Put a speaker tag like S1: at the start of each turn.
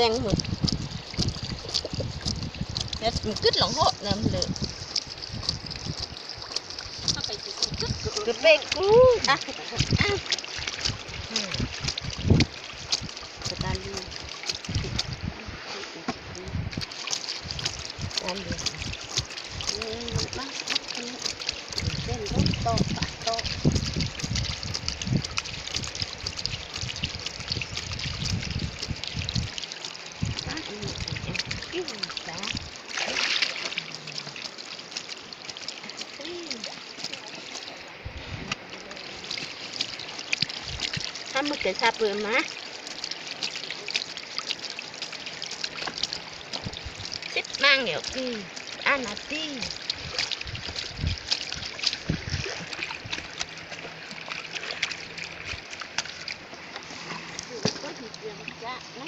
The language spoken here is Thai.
S1: đen mực nhất cứt lòng hộ nằm lửa cứ bê cú à ta đi ăn đi bắt lên rốt to toทำมือเกิดชาเปลือกนะซิดมั่งเดี๋ยวคืออันนั้นที่ก็ดีเยี่ยมจ้ะนะ